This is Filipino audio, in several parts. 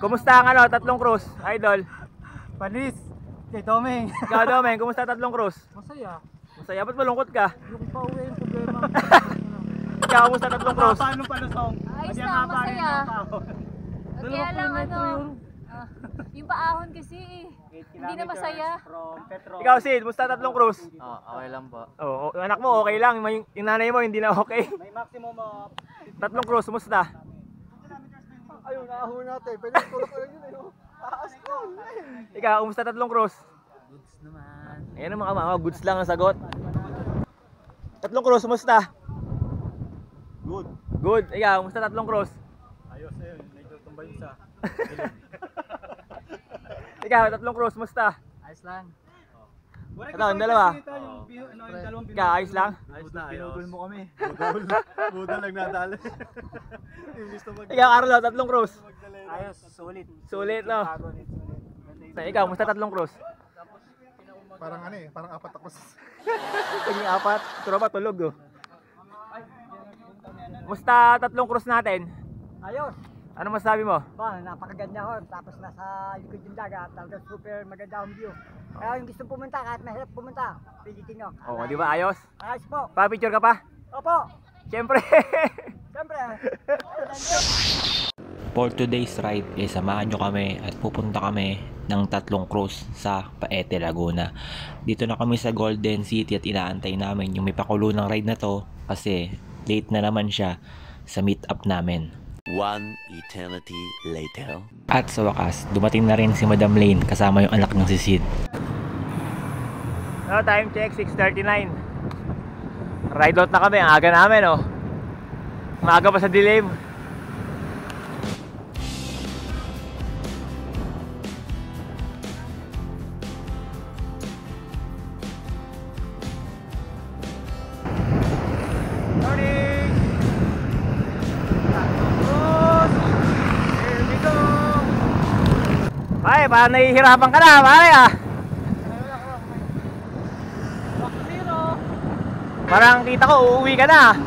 Kumusta ang ano, tatlong cruise, idol? Panis! Kay Domeng! Ikaw, Domeng, kumusta tatlong cruise? Masaya. Masaya, ba't malungkot ka? Yung pauwi yung problema. Ikaw, kumusta tatlong cruise? Paano palusong? Ayos lang, masaya. Kaya lang ano, yun. yung paahon kasi hindi na masaya. From Petro. Ikaw, Sid, kumusta tatlong cruise? Okay lang po. Oo, anak mo okay lang, yung nanay mo hindi na okay. May maximum of... Tatlong cruise, kumusta? Ayun, nakahuli natin. Pwede tulog ko yun eh. Taas ko. Ikaw, kumusta tatlong cruise? Goods naman. Ayan ang mga goods lang ang sagot. Tatlong cruise, kumusta? Good. Good. Ikaw, kumusta tatlong cruise? Ayos ayun. Medyo tumbay isa. Ikaw, tatlong cruise, kumusta? Ayos lang. Ito, ang dalawa. Yung dalawang Ikaw, ayos lang? Ayos na, ayos. Pinudol mo kami. Budol nagdadali. Ikaw, Carlo, tatlong cruise. Ayos, sulit. Sulit, no? Ikaw, kumusta tatlong cruise? Parang ano eh, parang apat ako. Tingin apat. Tropa, tulog, oh. Kumusta tatlong cruise natin? Ayos. Ano masasabi mo? Ba, napakaganda ho. Tapos nasa likod yung dagat. Talagang super maganda ang view. Kaya yung gusto pumunta, kahit mahirap pumunta, pilitin nyo. Oo, di ba? Ayos? Ayos po. Pa-picture ka pa? Opo. Siyempre. Siyempre. For today's ride, samahan nyo kami at pupunta kami ng tatlong cruise sa Paete, Laguna. Dito na kami sa Golden City at inaantay namin yung may pakulo ng ride na to kasi late na naman siya sa meet up namin. One eternity later. At sa wakas, dumating na rin si Madam Lane kasama yung anak ng si Sid. No, time check, 6:39. Ride out na kami, ang aga namin, oh. Maaga pa sa dilim. Morning! Here we go! Ay, parang nahihirapan ka na, pare, ah. Parang kita ko, uuwi ka na.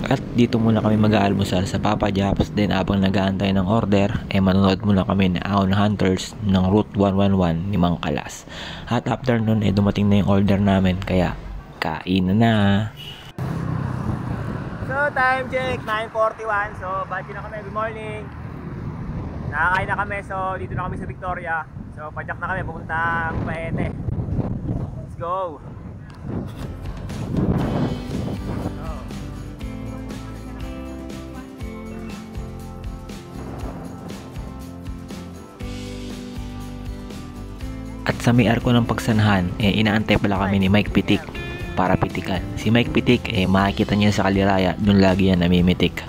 At dito muna kami mag-aalmusal sa Papa Jops. Then habang nag-aantay ng order, manonood muna kami ng Ahon Hunters ng Route 111 ni Mang Kalas. At after nun, dumating na yung order namin. Kaya, kain na. So time check, 9:41. So bago na kami, good morning. Nakakain na kami, so dito na kami sa Victoria. So padyak na kami, pupuntang Paete. Let's go. At sa may arko ng pagsanahan, inaantay pala kami ni Mike Pitik para pitikan. Si Mike Pitik, makikita niya sa Kaliraya, dun lagi yan namimitik.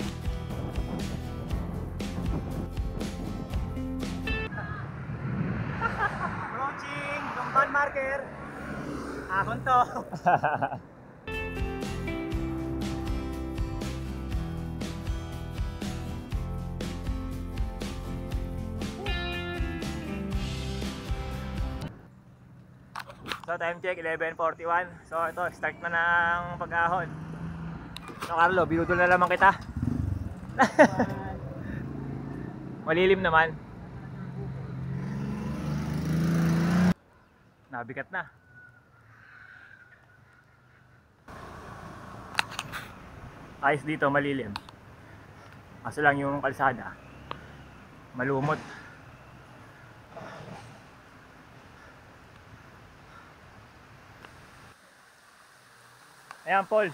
Approaching, Lumban marker. Ahon to. So time check, 11:41. So ito, start na ng pag-ahon. So Carlo, binudol na naman kita. Malilim naman. Nabigat na. Ayos dito, malilim. Kaso lang yung kalsada malumot. Ayan, Paul.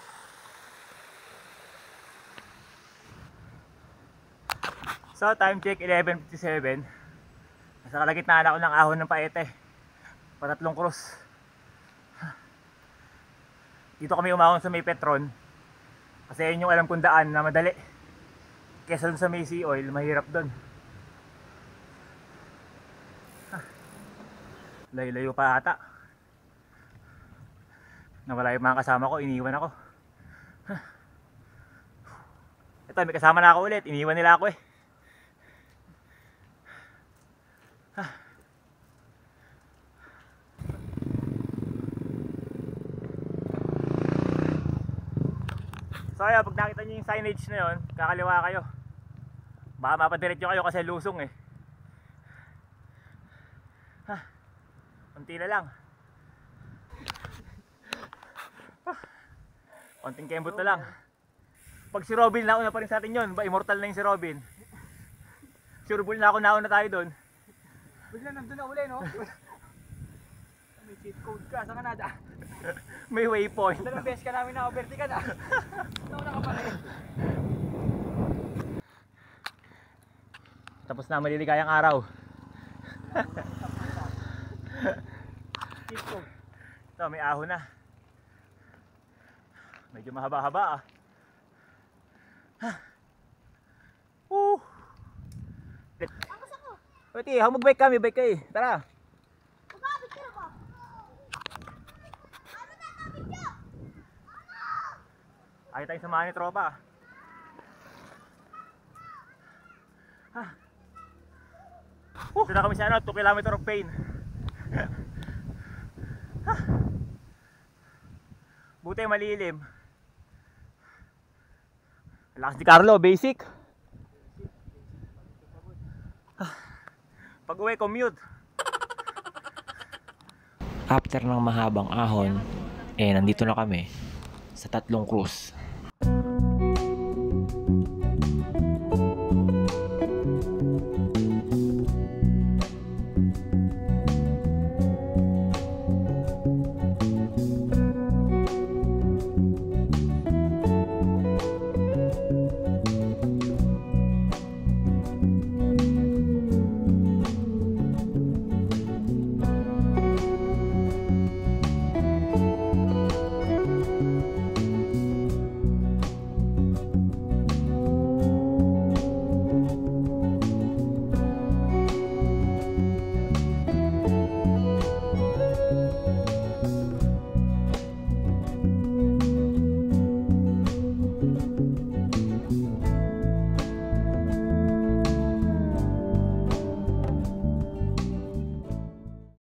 So, time check, 11:57. Nasa kalagitnaan ako ng ahon ng Paete. Patatlong cruise. Dito kami umahon sa may Petron. Kasi yun yung alam kong daan na madali. Kesa dun sa may Sea Oil, mahirap dun. Layo-layo pa ata. Nawala yung mga kasama ko, iniwan ako. Ito, may kasama na ako ulit, iniwan nila ako eh. So ayun, pag nakita nyo yung signage na yun, kakaliwa kayo. Baka mapadiretso kayo kasi lusong eh. Unti na lang. Konting kembot na lang. Pag si Robin nauna pa rin sa atin yun, ba immortal na yung si Robin. Sure bull na ako nauna tayo doon. Bigla nandun na uli, no? May cheat code ka sa Canada. May waypoint. Dalawang beses ka namin na-overtake ka na. Nauna ka pa rin. Tapos na maliligayang araw. Cheat code. Ito, may ahon na. Medyo mahaba-haba ah. Woo! Pati, mag-bike kami, bike ka eh. Tara. Ayaw tayong samahan ni tropa. Dito na kami sa 2 kilometer of pain. Buti malilim. Lakas ni Carlo, basic. Pag uwi, commute. After ng mahabang ahon, nandito na kami sa 3 cruise.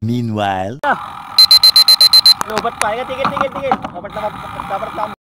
Meanwhile, Lobat pa, tingil. Dapat